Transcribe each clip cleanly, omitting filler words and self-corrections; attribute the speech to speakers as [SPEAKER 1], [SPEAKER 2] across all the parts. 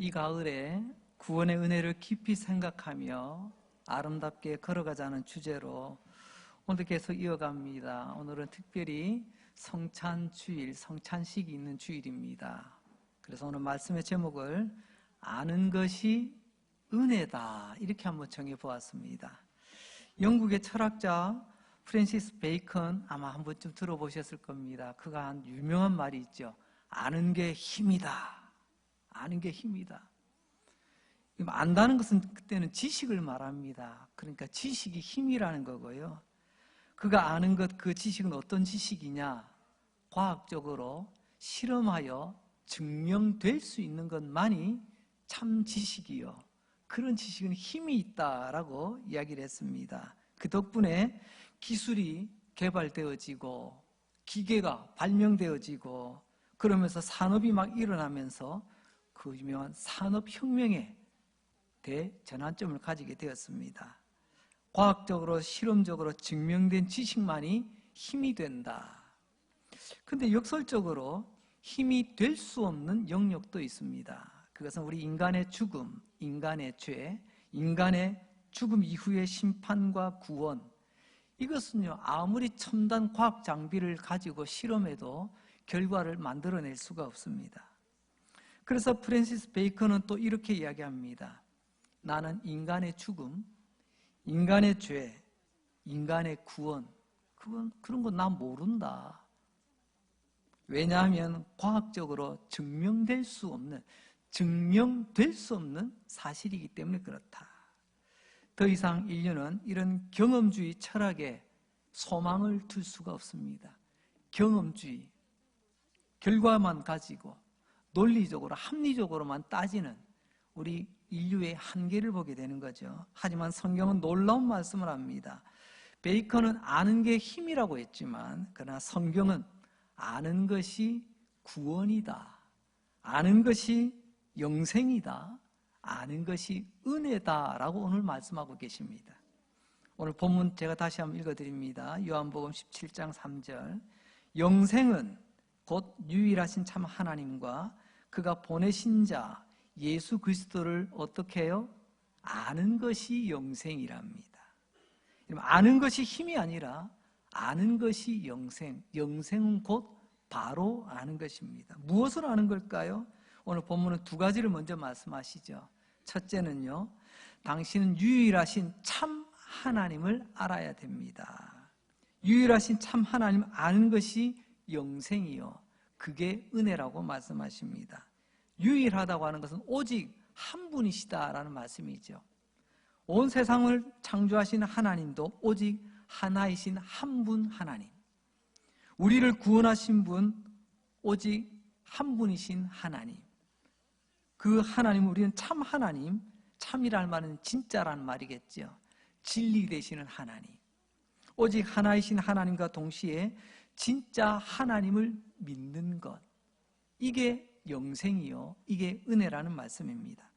[SPEAKER 1] 이 가을에 구원의 은혜를 깊이 생각하며 아름답게 걸어가자는 주제로 오늘 계속 이어갑니다. 오늘은 특별히 성찬주일, 성찬식이 있는 주일입니다. 그래서 오늘 말씀의 제목을 아는 것이 은혜다 이렇게 한번 정해보았습니다. 영국의 철학자 프랜시스 베이컨 아마 한 번쯤 들어보셨을 겁니다. 그가 한 유명한 말이 있죠. 아는 게 힘이다. 아는 게 힘이다. 안다는 것은 그때는 지식을 말합니다. 그러니까 지식이 힘이라는 거고요. 그가 아는 것, 그 지식은 어떤 지식이냐? 과학적으로 실험하여 증명될 수 있는 것만이 참 지식이요. 그런 지식은 힘이 있다라고 이야기를 했습니다. 그 덕분에 기술이 개발되어지고 기계가 발명되어지고 그러면서 산업이 막 일어나면서 그 유명한 산업혁명의 대전환점을 가지게 되었습니다. 과학적으로 실험적으로 증명된 지식만이 힘이 된다. 그런데 역설적으로 힘이 될 수 없는 영역도 있습니다. 그것은 우리 인간의 죽음, 인간의 죄, 인간의 죽음 이후의 심판과 구원. 이것은요, 아무리 첨단 과학 장비를 가지고 실험해도 결과를 만들어낼 수가 없습니다. 그래서 프랜시스 베이컨은 또 이렇게 이야기합니다. 나는 인간의 죽음, 인간의 죄, 인간의 구원, 그런 거 난 모른다. 왜냐하면 과학적으로 증명될 수 없는 사실이기 때문에 그렇다. 더 이상 인류는 이런 경험주의 철학에 소망을 둘 수가 없습니다. 경험주의, 결과만 가지고 논리적으로 합리적으로만 따지는 우리 인류의 한계를 보게 되는 거죠. 하지만 성경은 놀라운 말씀을 합니다. 베이컨은 아는 게 힘이라고 했지만 그러나 성경은 아는 것이 구원이다. 아는 것이 영생이다. 아는 것이 은혜다라고 오늘 말씀하고 계십니다. 오늘 본문 제가 다시 한번 읽어드립니다. 요한복음 17장 3절. 영생은 곧 유일하신 참 하나님과 그가 보내신 자 예수 그리스도를 어떻게 해요? 아는 것이 영생이랍니다. 아는 것이 힘이 아니라 아는 것이 영생. 영생은 곧 바로 아는 것입니다. 무엇을 아는 걸까요? 오늘 본문은 두 가지를 먼저 말씀하시죠. 첫째는요, 당신은 유일하신 참 하나님을 알아야 됩니다. 유일하신 참 하나님 아는 것이 영생이요. 그게 은혜라고 말씀하십니다. 유일하다고 하는 것은 오직 한 분이시다라는 말씀이죠. 온 세상을 창조하신 하나님도 오직 하나이신 한 분 하나님. 우리를 구원하신 분 오직 한 분이신 하나님. 그 하나님, 우리는 참 하나님, 참이라는 말은 진짜라는 말이겠죠. 진리 되시는 하나님. 오직 하나이신 하나님과 동시에 진짜 하나님을 믿는 것. 이게 영생이요. 이게 은혜라는 말씀입니다.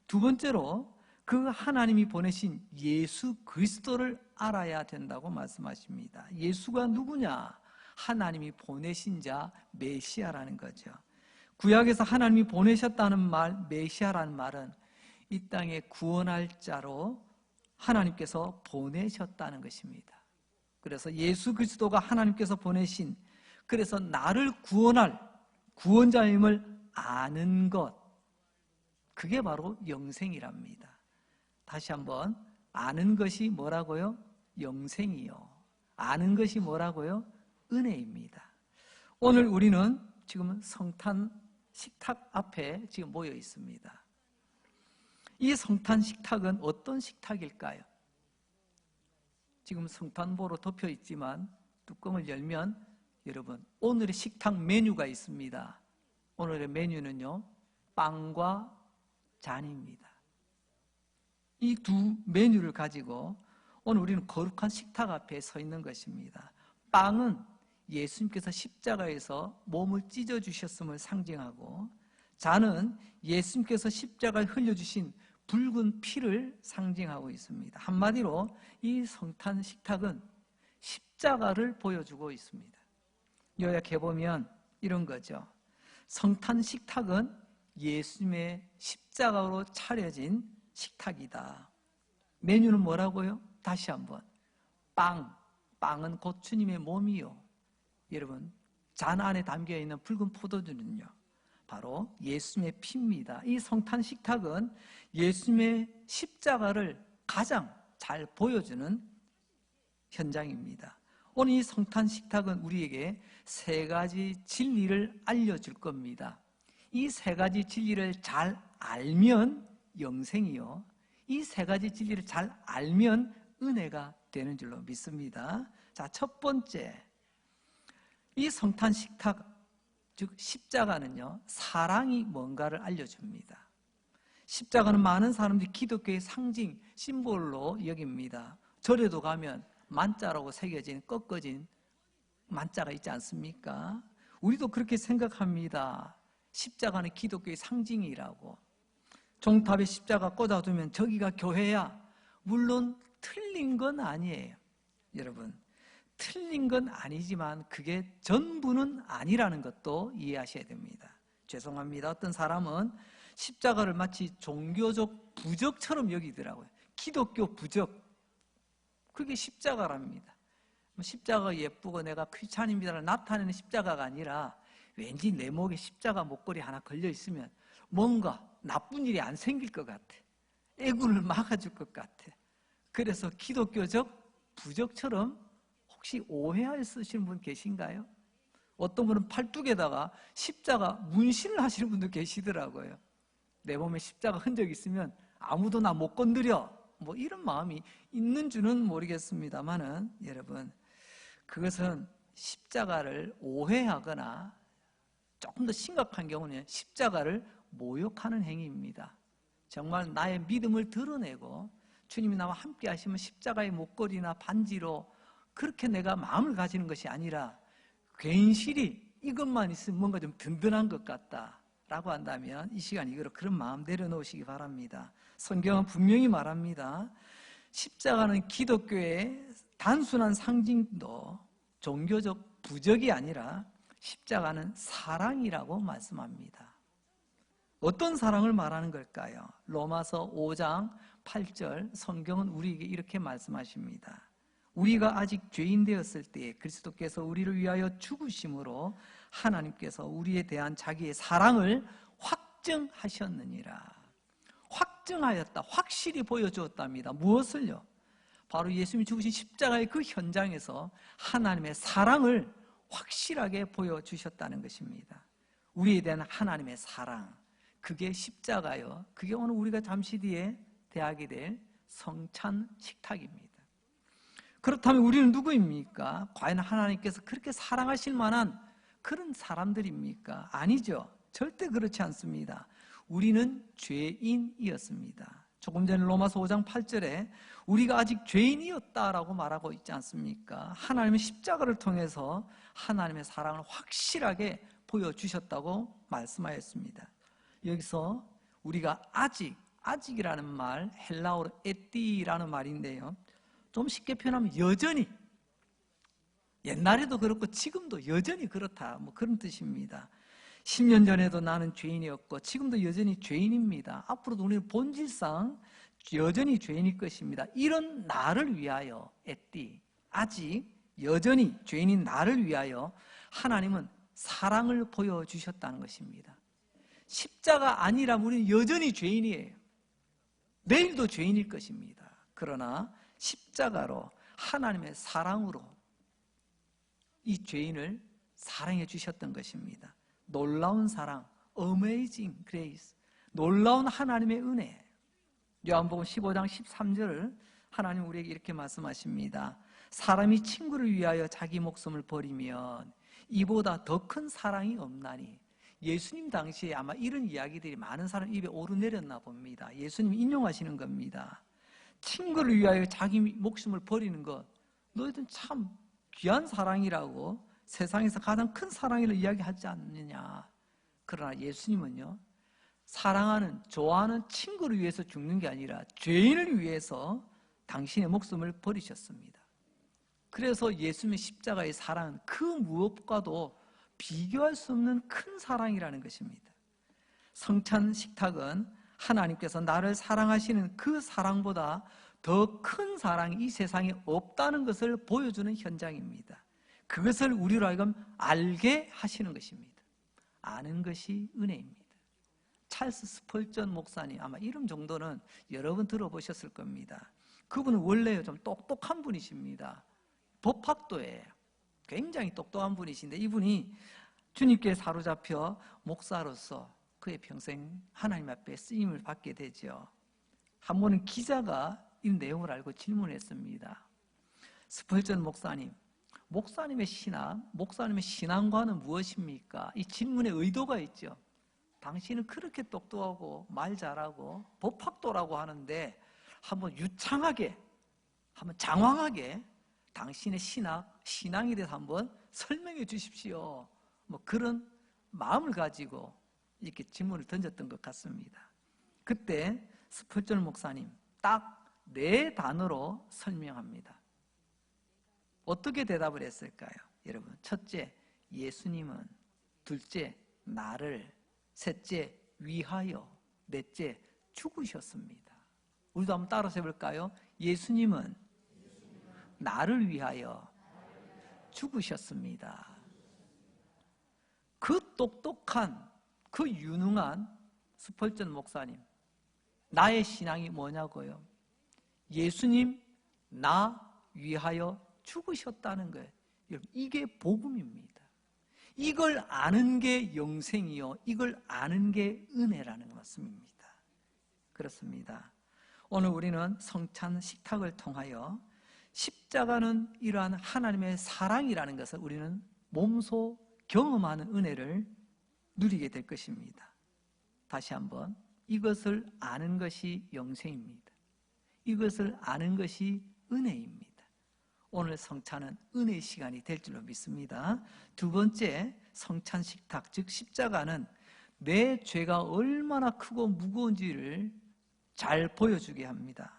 [SPEAKER 1] 두 번째로 그 하나님이 보내신 예수 그리스도를 알아야 된다고 말씀하십니다. 예수가 누구냐? 하나님이 보내신 자 메시아라는 거죠. 구약에서 하나님이 보내셨다는 말, 메시아라는 말은 이 땅에 구원할 자로 하나님께서 보내셨다는 것입니다. 그래서 예수 그리스도가 하나님께서 보내신, 그래서 나를 구원할 구원자임을 아는 것, 그게 바로 영생이랍니다. 다시 한번, 아는 것이 뭐라고요? 영생이요. 아는 것이 뭐라고요? 은혜입니다. 오늘 우리는 지금 성탄 식탁 앞에 지금 모여 있습니다. 이 성탄 식탁은 어떤 식탁일까요? 지금 성탄보로 덮여 있지만 뚜껑을 열면 여러분, 오늘의 식탁 메뉴가 있습니다. 오늘의 메뉴는요, 빵과 잔입니다. 이 두 메뉴를 가지고 오늘 우리는 거룩한 식탁 앞에 서 있는 것입니다. 빵은 예수님께서 십자가에서 몸을 찢어주셨음을 상징하고, 잔은 예수님께서 십자가에 흘려주신 붉은 피를 상징하고 있습니다. 한마디로 이 성탄 식탁은 십자가를 보여주고 있습니다. 요약해보면 이런 거죠. 성탄 식탁은 예수님의 십자가로 차려진 식탁이다. 메뉴는 뭐라고요? 다시 한번. 빵은 곧 주님의 몸이요. 여러분, 잔 안에 담겨있는 붉은 포도주는요, 바로 예수님의 피입니다. 이 성탄 식탁은 예수님의 십자가를 가장 잘 보여주는 현장입니다. 오늘 이 성탄 식탁은 우리에게 세 가지 진리를 알려줄 겁니다. 이 세 가지 진리를 잘 알면 영생이요, 이 세 가지 진리를 잘 알면 은혜가 되는 줄로 믿습니다. 자, 첫 번째, 이 성탄 식탁, 즉 십자가는요, 사랑이 뭔가를 알려줍니다. 십자가는 많은 사람들이 기독교의 상징, 심볼로 여깁니다. 절에도 가면 만자라고 새겨진 꺾어진 만자가 있지 않습니까? 우리도 그렇게 생각합니다. 십자가는 기독교의 상징이라고. 종탑에 십자가 꽂아두면 저기가 교회야. 물론 틀린 건 아니에요. 여러분, 틀린 건 아니지만 그게 전부는 아니라는 것도 이해하셔야 됩니다. 죄송합니다. 어떤 사람은 십자가를 마치 종교적 부적처럼 여기더라고요. 기독교 부적, 그게 십자가랍니다. 십자가가 예쁘고 내가 크리스찬입니다를 나타내는 십자가가 아니라 왠지 내 목에 십자가 목걸이 하나 걸려 있으면 뭔가 나쁜 일이 안 생길 것 같아. 애군을 막아줄 것 같아. 그래서 기독교적 부적처럼 혹시 오해하여 쓰시는 분 계신가요? 어떤 분은 팔뚝에다가 십자가 문신을 하시는 분도 계시더라고요. 내 몸에 십자가 흔적이 있으면 아무도 나 못 건드려, 뭐 이런 마음이 있는 줄은 모르겠습니다만은, 여러분, 그것은 십자가를 오해하거나 조금 더 심각한 경우는 십자가를 모욕하는 행위입니다. 정말 나의 믿음을 드러내고 주님이 나와 함께 하시면 십자가의 목걸이나 반지로 그렇게 내가 마음을 가지는 것이 아니라 괜시리 이것만 있으면 뭔가 좀 든든한 것 같다라고 한다면 이 시간 이거로 그런 마음 내려놓으시기 바랍니다. 성경은 분명히 말합니다. 십자가는 기독교의 단순한 상징도 종교적 부적이 아니라 십자가는 사랑이라고 말씀합니다. 어떤 사랑을 말하는 걸까요? 로마서 5장 8절 성경은 우리에게 이렇게 말씀하십니다. 우리가 아직 죄인 되었을 때에 그리스도께서 우리를 위하여 죽으심으로 하나님께서 우리에 대한 자기의 사랑을 확증하셨느니라. 확증하였다, 확실히 보여주었답니다. 무엇을요? 바로 예수님이 죽으신 십자가의 그 현장에서 하나님의 사랑을 확실하게 보여주셨다는 것입니다. 우리에 대한 하나님의 사랑, 그게 십자가요, 그게 오늘 우리가 잠시 뒤에 대하게 될 성찬 식탁입니다. 그렇다면 우리는 누구입니까? 과연 하나님께서 그렇게 사랑하실 만한 그런 사람들입니까? 아니죠. 절대 그렇지 않습니다. 우리는 죄인이었습니다. 조금 전에 로마서 5장 8절에 우리가 아직 죄인이었다라고 말하고 있지 않습니까? 하나님의 십자가를 통해서 하나님의 사랑을 확실하게 보여주셨다고 말씀하였습니다. 여기서 우리가 아직이라는 말, 헬라어로 에띠라는 말인데요, 좀 쉽게 표현하면 여전히, 옛날에도 그렇고 지금도 여전히 그렇다, 뭐 그런 뜻입니다. 10년 전에도 나는 죄인이었고 지금도 여전히 죄인입니다. 앞으로도 우리는 본질상 여전히 죄인일 것입니다. 이런 나를 위하여, 에띠, 아직 여전히 죄인인 나를 위하여 하나님은 사랑을 보여주셨다는 것입니다. 십자가 아니라면 우리는 여전히 죄인이에요. 내일도 죄인일 것입니다. 그러나 십자가로 하나님의 사랑으로 이 죄인을 사랑해 주셨던 것입니다. 놀라운 사랑, Amazing Grace, 놀라운 하나님의 은혜. 요한복음 15장 13절을 하나님 우리에게 이렇게 말씀하십니다. 사람이 친구를 위하여 자기 목숨을 버리면 이보다 더 큰 사랑이 없나니. 예수님 당시에 아마 이런 이야기들이 많은 사람 입에 오르내렸나 봅니다. 예수님이 인용하시는 겁니다. 친구를 위하여 자기 목숨을 버리는 것, 너희들은 참 귀한 사랑이라고, 세상에서 가장 큰 사랑이라고 이야기하지 않느냐. 그러나 예수님은요, 사랑하는, 좋아하는 친구를 위해서 죽는 게 아니라 죄인을 위해서 당신의 목숨을 버리셨습니다. 그래서 예수님의 십자가의 사랑은 그 무엇과도 비교할 수 없는 큰 사랑이라는 것입니다. 성찬 식탁은 하나님께서 나를 사랑하시는 그 사랑보다 더 큰 사랑이 이 세상에 없다는 것을 보여주는 현장입니다. 그것을 우리로 하여금 알게 하시는 것입니다. 아는 것이 은혜입니다. 찰스 스펄전 목사님, 아마 이름 정도는 여러 번 들어보셨을 겁니다. 그분은 원래 좀 똑똑한 분이십니다. 법학도예요. 굉장히 똑똑한 분이신데 이분이 주님께 사로잡혀 목사로서 그의 평생 하나님 앞에 쓰임을 받게 되죠. 한 번은 기자가 이 내용을 알고 질문했습니다. 스펄전 목사님, 목사님의 신앙, 목사님의 신앙과는 무엇입니까? 이 질문에 의도가 있죠. 당신은 그렇게 똑똑하고 말 잘하고 법학도라고 하는데 한번 유창하게, 한번 장황하게 당신의 신앙에 대해서 한번 설명해 주십시오. 뭐 그런 마음을 가지고 이렇게 질문을 던졌던 것 같습니다. 그때 스펄전 목사님 딱 4단어로 설명합니다. 어떻게 대답을 했을까요? 여러분, 첫째, 예수님은, 둘째, 나를, 셋째, 위하여, 넷째, 죽으셨습니다. 우리도 한번 따라서 해볼까요? 예수님은 나를 위하여 죽으셨습니다. 그 똑똑한, 그 유능한 스펄전 목사님, 나의 신앙이 뭐냐고요? 예수님 나 위하여 죽으셨다는 거예요. 여러분, 이게 복음입니다. 이걸 아는 게 영생이요, 이걸 아는 게 은혜라는 말씀입니다. 그렇습니다. 오늘 우리는 성찬 식탁을 통하여 십자가는 이러한 하나님의 사랑이라는 것을 우리는 몸소 경험하는 은혜를 누리게 될 것입니다. 다시 한번, 이것을 아는 것이 영생입니다. 이것을 아는 것이 은혜입니다. 오늘 성찬은 은혜의 시간이 될 줄로 믿습니다. 두 번째, 성찬 식탁, 즉 십자가는 내 죄가 얼마나 크고 무거운지를 잘 보여주게 합니다.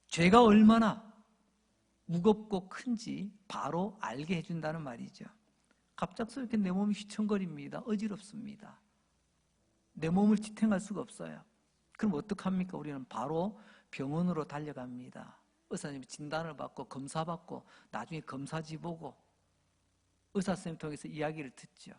[SPEAKER 1] 죄가 얼마나 무겁고 큰지 바로 알게 해준다는 말이죠. 갑작스럽게 내 몸이 휘청거립니다. 어지럽습니다. 내 몸을 지탱할 수가 없어요. 그럼 어떡합니까? 우리는 바로 병원으로 달려갑니다. 의사님이 진단을 받고 검사받고 나중에 검사지 보고 의사 선생님 통해서 이야기를 듣죠.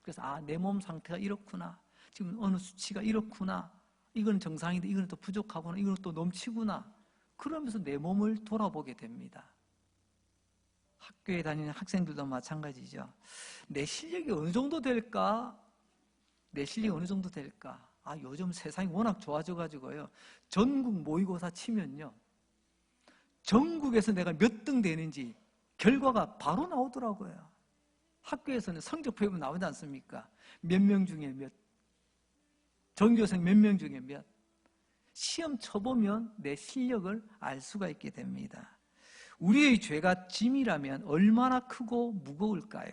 [SPEAKER 1] 그래서 내 몸 상태가 이렇구나, 지금 어느 수치가 이렇구나, 이건 정상인데 이건 또 부족하구나, 이건 또 넘치구나, 그러면서 내 몸을 돌아보게 됩니다. 학교에 다니는 학생들도 마찬가지죠. 내 실력이 어느 정도 될까? 내 실력이 어느 정도 될까? 요즘 세상이 워낙 좋아져가지고요, 전국 모의고사 치면요, 전국에서 내가 몇 등 되는지 결과가 바로 나오더라고요. 학교에서는 성적표 보면 나오지 않습니까? 몇 명 중에 몇, 전교생 몇 명 중에 몇. 시험 쳐보면 내 실력을 알 수가 있게 됩니다. 우리의 죄가 짐이라면 얼마나 크고 무거울까요?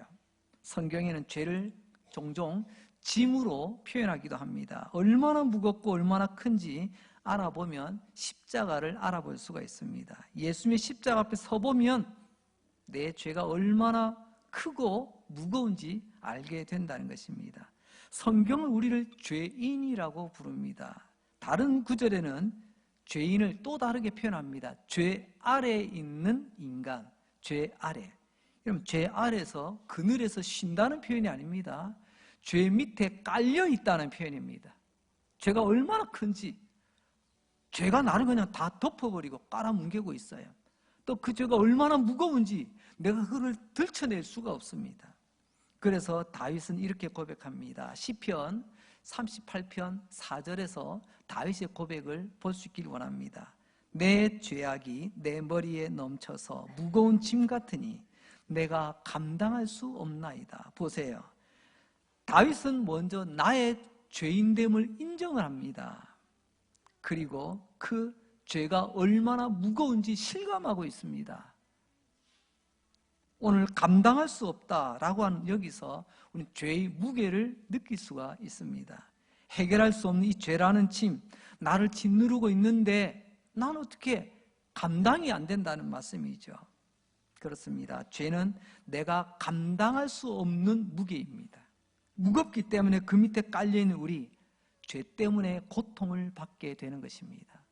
[SPEAKER 1] 성경에는 죄를 종종 짐으로 표현하기도 합니다. 얼마나 무겁고 얼마나 큰지 알아보면 십자가를 알아볼 수가 있습니다. 예수님의 십자가 앞에 서보면 내 죄가 얼마나 크고 무거운지 알게 된다는 것입니다. 성경은 우리를 죄인이라고 부릅니다. 다른 구절에는 죄인을 또 다르게 표현합니다. 죄 아래에 있는 인간, 죄 아래. 여러분, 죄 아래에서 그늘에서 쉰다는 표현이 아닙니다. 죄 밑에 깔려 있다는 표현입니다. 죄가 얼마나 큰지, 죄가 나를 그냥 다 덮어버리고 깔아뭉개고 있어요. 또 그 죄가 얼마나 무거운지 내가 그걸 들춰낼 수가 없습니다. 그래서 다윗은 이렇게 고백합니다. 시편 38편 4절에서 다윗의 고백을 볼 수 있기를 원합니다. 내 죄악이 내 머리에 넘쳐서 무거운 짐 같으니 내가 감당할 수 없나이다. 보세요. 다윗은 먼저 나의 죄인됨을 인정을 합니다. 그리고 그 죄가 얼마나 무거운지 실감하고 있습니다. 오늘 감당할 수 없다라고 하는 여기서 우리는 죄의 무게를 느낄 수가 있습니다. 해결할 수 없는 이 죄라는 짐, 나를 짓누르고 있는데 난 어떻게 감당이 안 된다는 말씀이죠. 그렇습니다. 죄는 내가 감당할 수 없는 무게입니다. 무겁기 때문에 그 밑에 깔려있는 우리 죄 때문에 고통을 받게 되는 것입니다.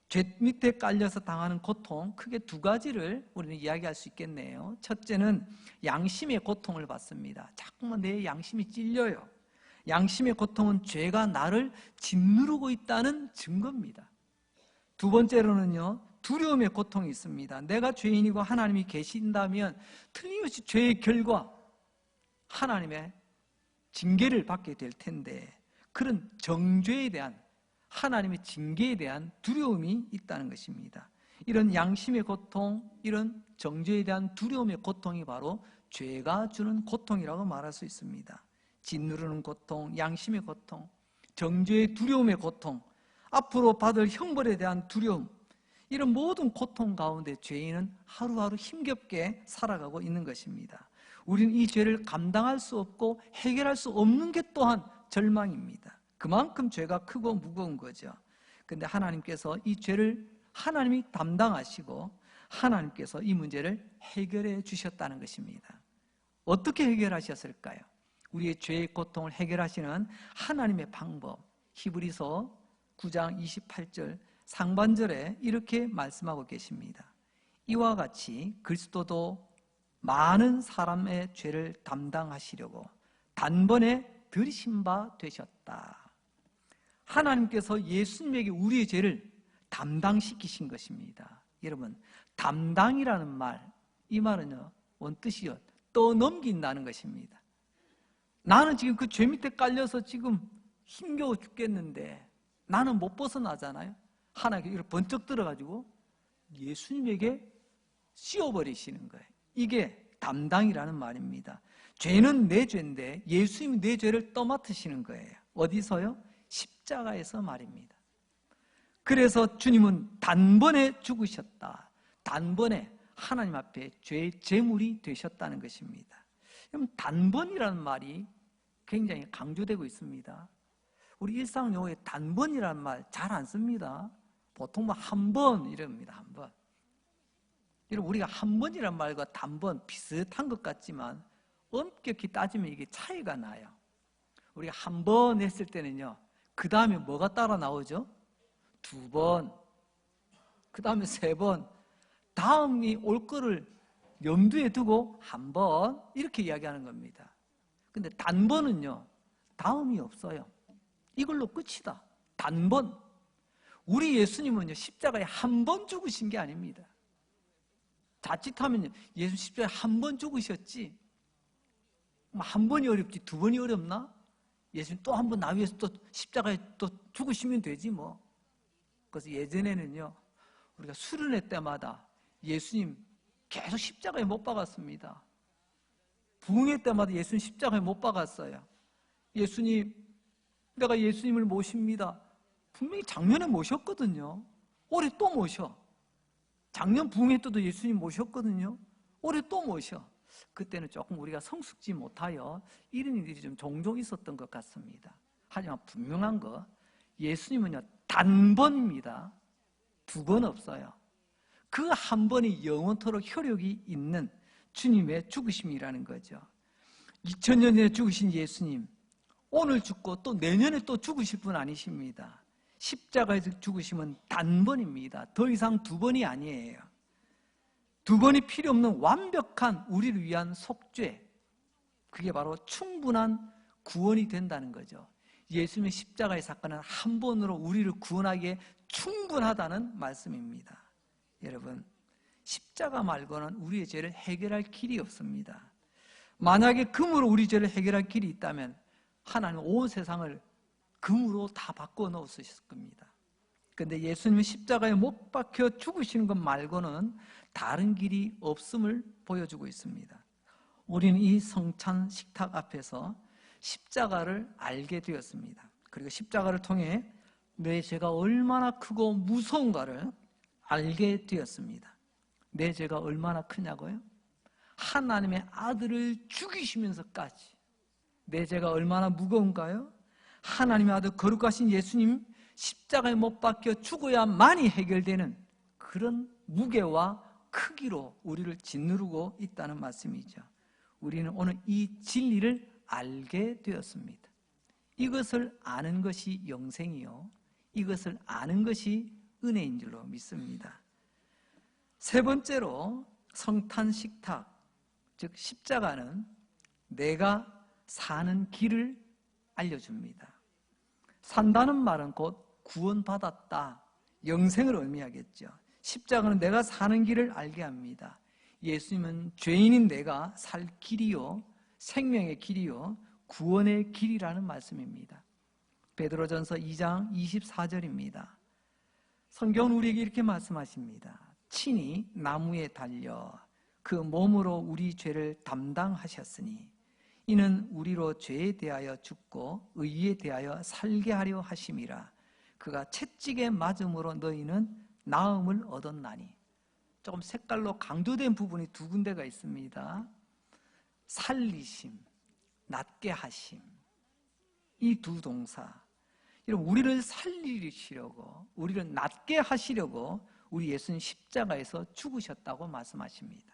[SPEAKER 1] 죄 밑에 깔려서 당하는 고통, 크게 두 가지를 우리는 이야기할 수 있겠네요. 첫째는 양심의 고통을 받습니다. 자꾸만 내 양심이 찔려요. 양심의 고통은 죄가 나를 짓누르고 있다는 증거입니다. 두 번째로는요, 두려움의 고통이 있습니다. 내가 죄인이고 하나님이 계신다면 틀림없이 죄의 결과 하나님의 징계를 받게 될 텐데, 그런 정죄에 대한, 하나님의 징계에 대한 두려움이 있다는 것입니다. 이런 양심의 고통, 이런 정죄에 대한 두려움의 고통이 바로 죄가 주는 고통이라고 말할 수 있습니다. 짓누르는 고통, 양심의 고통, 정죄의 두려움의 고통, 앞으로 받을 형벌에 대한 두려움, 이런 모든 고통 가운데 죄인은 하루하루 힘겹게 살아가고 있는 것입니다. 우리는 이 죄를 감당할 수 없고 해결할 수 없는 게 또한 절망입니다. 그만큼 죄가 크고 무거운 거죠. 그런데 하나님께서 이 죄를 하나님이 담당하시고 하나님께서 이 문제를 해결해 주셨다는 것입니다. 어떻게 해결하셨을까요? 우리의 죄의 고통을 해결하시는 하나님의 방법, 히브리서 9장 28절 상반절에 이렇게 말씀하고 계십니다. 이와 같이 그리스도도 많은 사람의 죄를 담당하시려고 단번에 들이신 바 되셨다. 하나님께서 예수님에게 우리의 죄를 담당시키신 것입니다. 여러분, 담당이라는 말, 이 말은요, 원뜻이요, 떠넘긴다는 것입니다. 나는 지금 그 죄 밑에 깔려서 지금 힘겨워 죽겠는데 나는 못 벗어나잖아요. 하나님께 이렇게 번쩍 들어가지고 예수님에게 씌워버리시는 거예요. 이게 담당이라는 말입니다. 죄는 내 죄인데 예수님이 내 죄를 떠맡으시는 거예요. 어디서요? 십자가에서 말입니다. 그래서 주님은 단번에 죽으셨다. 단번에 하나님 앞에 죄의 제물이 되셨다는 것입니다. 그럼 단번이라는 말이 굉장히 강조되고 있습니다. 우리 일상 용어에 단번이라는 말 잘 안 씁니다. 보통 뭐 한 번 이럽니다. 한 번. 여러분, 우리가 한 번이라는 말과 단번 비슷한 것 같지만 엄격히 따지면 이게 차이가 나요. 우리가 한 번 했을 때는요, 그 다음에 뭐가 따라 나오죠? 두 번, 그 다음에 세 번, 다음이 올 거를 염두에 두고 한 번, 이렇게 이야기하는 겁니다. 근데 단번은요, 다음이 없어요. 이걸로 끝이다. 단번. 우리 예수님은요, 십자가에 한 번 죽으신 게 아닙니다. 자칫하면 예수 십자가에 한 번 죽으셨지, 한 번이 어렵지 두 번이 어렵나? 예수님 또 한 번 나 위해서 또 십자가에 또 죽으시면 되지 뭐. 그래서 예전에는요, 우리가 수련회 때마다 예수님 계속 십자가에 못 박았습니다. 부흥회 때마다 예수님 십자가에 못 박았어요. 예수님, 내가 예수님을 모십니다. 분명히 작년에 모셨거든요. 올해 또 모셔. 작년 부흥회 때도 예수님 모셨거든요. 올해 또 모셔. 그때는 조금 우리가 성숙지 못하여 이런 일들이 좀 종종 있었던 것 같습니다. 하지만 분명한 거, 예수님은요, 단번입니다. 두 번 없어요. 그 한 번이 영원토록 효력이 있는 주님의 죽으심이라는 거죠. 2000년 전에 죽으신 예수님, 오늘 죽고 또 내년에 또 죽으실 분 아니십니다. 십자가에서 죽으심은 단번입니다. 더 이상 두 번이 아니에요. 두 번이 필요 없는 완벽한 우리를 위한 속죄, 그게 바로 충분한 구원이 된다는 거죠. 예수님의 십자가의 사건은 한 번으로 우리를 구원하기에 충분하다는 말씀입니다. 여러분, 십자가 말고는 우리의 죄를 해결할 길이 없습니다. 만약에 금으로 우리 죄를 해결할 길이 있다면 하나님은 온 세상을 금으로 다 바꿔 놓으셨을 겁니다. 그런데 예수님은 십자가에 못 박혀 죽으시는 것 말고는 다른 길이 없음을 보여주고 있습니다. 우리는 이 성찬 식탁 앞에서 십자가를 알게 되었습니다. 그리고 십자가를 통해 내 죄가 얼마나 크고 무서운가를 알게 되었습니다. 내 죄가 얼마나 크냐고요? 하나님의 아들을 죽이시면서까지 내 죄가 얼마나 무거운가요? 하나님의 아들 거룩하신 예수님 십자가에 못 박혀 죽어야만이 해결되는 그런 무게와 크기로 우리를 짓누르고 있다는 말씀이죠. 우리는 오늘 이 진리를 알게 되었습니다. 이것을 아는 것이 영생이요, 이것을 아는 것이 은혜인 줄로 믿습니다. 세 번째로 성탄식탁, 즉 십자가는 내가 사는 길을 알려줍니다. 산다는 말은 곧 구원받았다, 영생을 의미하겠죠. 십자가는 내가 사는 길을 알게 합니다. 예수님은 죄인인 내가 살 길이요, 생명의 길이요, 구원의 길이라는 말씀입니다. 베드로전서 2장 24절입니다. 성경은 우리에게 이렇게 말씀하십니다. 친히 나무에 달려 그 몸으로 우리 죄를 담당하셨으니 이는 우리로 죄에 대하여 죽고 의에 대하여 살게 하려 하심이라. 그가 채찍에 맞음으로 너희는 나음을 얻었나니. 조금 색깔로 강조된 부분이 두 군데가 있습니다. 살리심, 낫게 하심, 이 두 동사, 우리를 살리시려고, 우리를 낫게 하시려고 우리 예수님 십자가에서 죽으셨다고 말씀하십니다.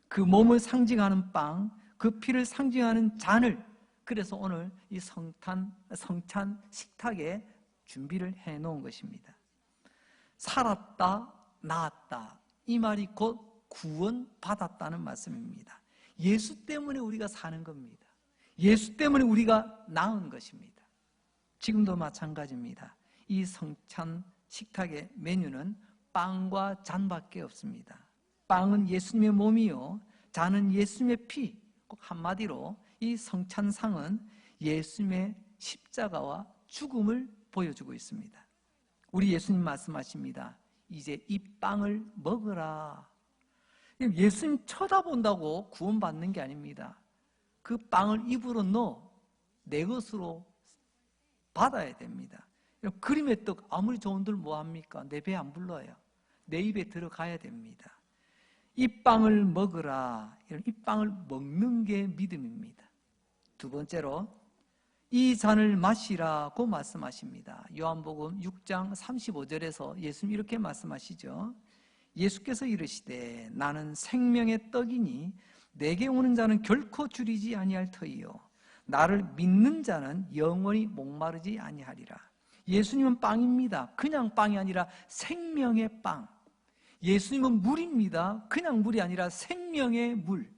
[SPEAKER 1] 그 몸을 상징하는 빵, 그 피를 상징하는 잔을, 그래서 오늘 이 성찬 식탁에 준비를 해놓은 것입니다. 살았다, 나았다, 이 말이 곧 구원받았다는 말씀입니다. 예수 때문에 우리가 사는 겁니다. 예수 때문에 우리가 나은 것입니다. 지금도 마찬가지입니다. 이 성찬 식탁의 메뉴는 빵과 잔밖에 없습니다. 빵은 예수님의 몸이요, 잔은 예수님의 피. 꼭 한마디로 이 성찬상은 예수님의 십자가와 죽음을 보여주고 있습니다. 우리 예수님 말씀하십니다. 이제 이 빵을 먹으라. 예수님 쳐다본다고 구원받는 게 아닙니다. 그 빵을 입으로 넣어 내 것으로 받아야 됩니다. 그림의 떡 아무리 좋은들 뭐합니까? 내 배에 안 불러요. 내 입에 들어가야 됩니다. 이 빵을 먹으라. 이 빵을 먹는 게 믿음입니다. 두 번째로 이 잔을 마시라고 말씀하십니다. 요한복음 6장 35절에서 예수님 이렇게 말씀하시죠. 예수께서 이르시되 나는 생명의 떡이니 내게 오는 자는 결코 줄이지 아니할 터이요 나를 믿는 자는 영원히 목마르지 아니하리라. 예수님은 빵입니다. 그냥 빵이 아니라 생명의 빵. 예수님은 물입니다. 그냥 물이 아니라 생명의 물.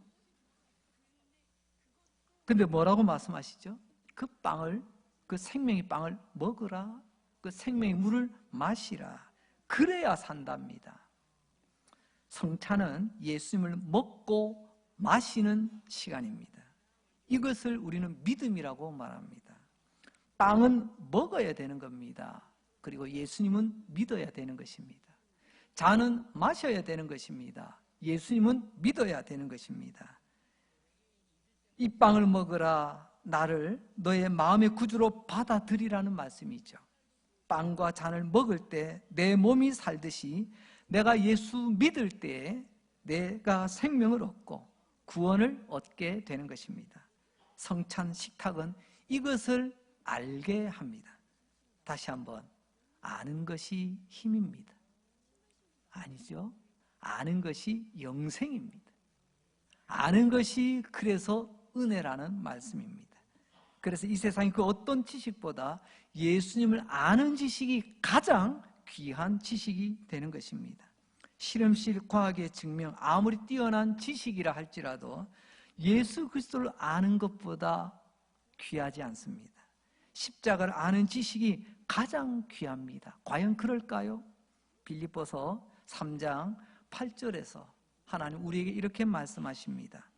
[SPEAKER 1] 근데 뭐라고 말씀하시죠? 그 빵을, 그 생명의 빵을 먹으라. 그 생명의 물을 마시라. 그래야 산답니다. 성찬은 예수님을 먹고 마시는 시간입니다. 이것을 우리는 믿음이라고 말합니다. 빵은 먹어야 되는 겁니다. 그리고 예수님은 믿어야 되는 것입니다. 잔은 마셔야 되는 것입니다. 예수님은 믿어야 되는 것입니다. 이 빵을 먹으라. 나를 너의 마음의 구주로 받아들이라는 말씀이죠. 빵과 잔을 먹을 때 내 몸이 살듯이 내가 예수 믿을 때 내가 생명을 얻고 구원을 얻게 되는 것입니다. 성찬 식탁은 이것을 알게 합니다. 다시 한번, 아는 것이 힘입니다. 아니죠. 아는 것이 영생입니다. 아는 것이 그래서 은혜라는 말씀입니다. 그래서 이 세상의 그 어떤 지식보다 예수님을 아는 지식이 가장 귀한 지식이 되는 것입니다. 실험실 과학의 증명, 아무리 뛰어난 지식이라 할지라도 예수 그리스도를 아는 것보다 귀하지 않습니다. 십자가를 아는 지식이 가장 귀합니다. 과연 그럴까요? 빌립보서 3장 8절에서 하나님 우리에게 이렇게 말씀하십니다.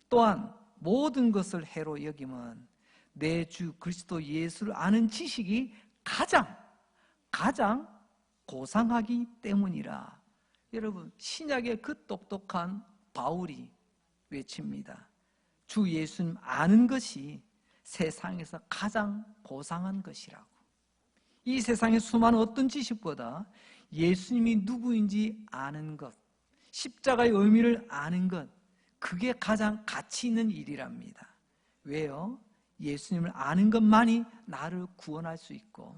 [SPEAKER 1] 또한 모든 것을 해로 여김은 내 주 그리스도 예수를 아는 지식이 가장 고상하기 때문이라. 여러분, 신약의 그 똑똑한 바울이 외칩니다. 주 예수님 아는 것이 세상에서 가장 고상한 것이라고. 이 세상의 수많은 어떤 지식보다 예수님이 누구인지 아는 것, 십자가의 의미를 아는 것, 그게 가장 가치 있는 일이랍니다. 왜요? 예수님을 아는 것만이 나를 구원할 수 있고,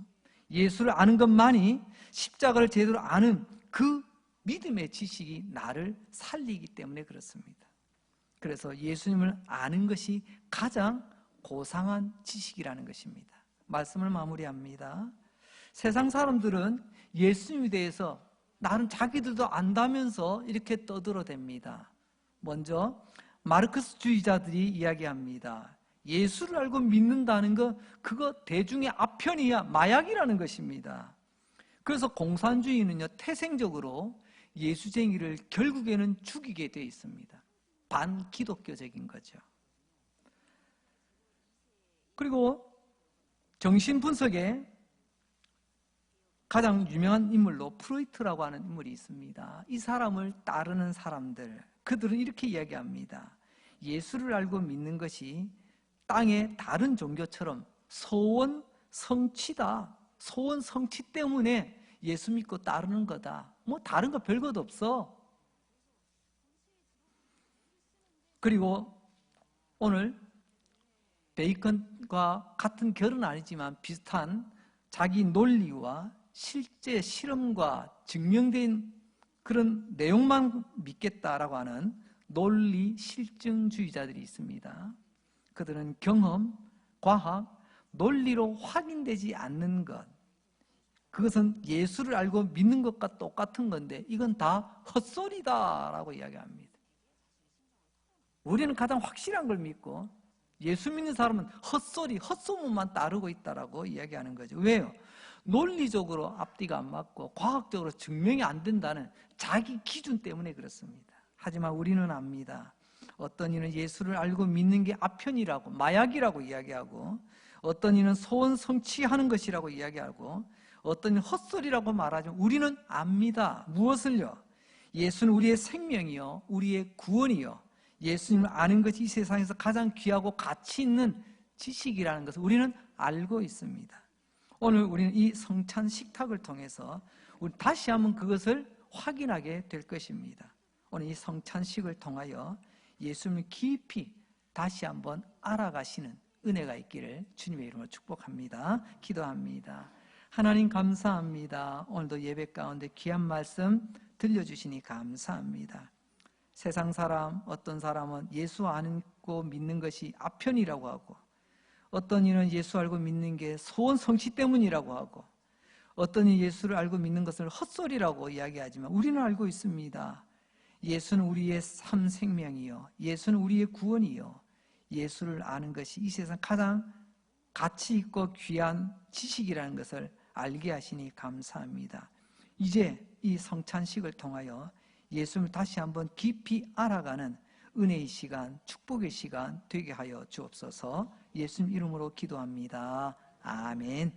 [SPEAKER 1] 예수를 아는 것만이, 십자가를 제대로 아는 그 믿음의 지식이 나를 살리기 때문에 그렇습니다. 그래서 예수님을 아는 것이 가장 고상한 지식이라는 것입니다. 말씀을 마무리합니다. 세상 사람들은 예수님에 대해서 나름 자기들도 안다면서 이렇게 떠들어댑니다. 먼저 마르크스주의자들이 이야기합니다. 예수를 알고 믿는다는 거 그거 대중의 아편이야, 마약이라는 것입니다. 그래서 공산주의는요, 태생적으로 예수쟁이를 결국에는 죽이게 되어 있습니다. 반기독교적인 거죠. 그리고 정신분석에 가장 유명한 인물로 프로이트라고 하는 인물이 있습니다. 이 사람을 따르는 사람들, 그들은 이렇게 이야기합니다. 예수를 알고 믿는 것이 땅의 다른 종교처럼 소원 성취다. 소원 성취 때문에 예수 믿고 따르는 거다. 뭐 다른 거 별것도 없어. 그리고 오늘 베이컨과 같은 결은 아니지만 비슷한 자기 논리와 실제 실험과 증명된 그런 내용만 믿겠다라고 하는 논리 실증주의자들이 있습니다. 그들은 경험, 과학, 논리로 확인되지 않는 것, 그것은 예수를 알고 믿는 것과 똑같은 건데 이건 다 헛소리다라고 이야기합니다. 우리는 가장 확실한 걸 믿고 예수 믿는 사람은 헛소리, 헛소문만 따르고 있다라고 이야기하는 거죠. 왜요? 논리적으로 앞뒤가 안 맞고 과학적으로 증명이 안 된다는 자기 기준 때문에 그렇습니다. 하지만 우리는 압니다. 어떤 이는 예수를 알고 믿는 게 아편이라고, 마약이라고 이야기하고, 어떤 이는 소원 성취하는 것이라고 이야기하고, 어떤 이는 헛소리라고 말하죠. 우리는 압니다. 무엇을요? 예수는 우리의 생명이요, 우리의 구원이요, 예수님을 아는 것이 이 세상에서 가장 귀하고 가치 있는 지식이라는 것을 우리는 알고 있습니다. 오늘 우리는 이 성찬 식탁을 통해서 우리 다시 한번 그것을 확인하게 될 것입니다. 오늘 이 성찬식을 통하여 예수님을 깊이 다시 한번 알아가시는 은혜가 있기를 주님의 이름으로 축복합니다. 기도합니다. 하나님 감사합니다. 오늘도 예배 가운데 귀한 말씀 들려주시니 감사합니다. 세상 사람, 어떤 사람은 예수 안고 믿는 것이 아편이라고 하고, 어떤 이는 예수 알고 믿는 게 소원 성취 때문이라고 하고, 어떤 이 예수를 알고 믿는 것을 헛소리라고 이야기하지만 우리는 알고 있습니다. 예수는 우리의 삶 생명이요, 예수는 우리의 구원이요, 예수를 아는 것이 이 세상 가장 가치 있고 귀한 지식이라는 것을 알게 하시니 감사합니다. 이제 이 성찬식을 통하여 예수님을 다시 한번 깊이 알아가는 은혜의 시간, 축복의 시간 되게 하여 주옵소서. 예수님 이름으로 기도합니다. 아멘.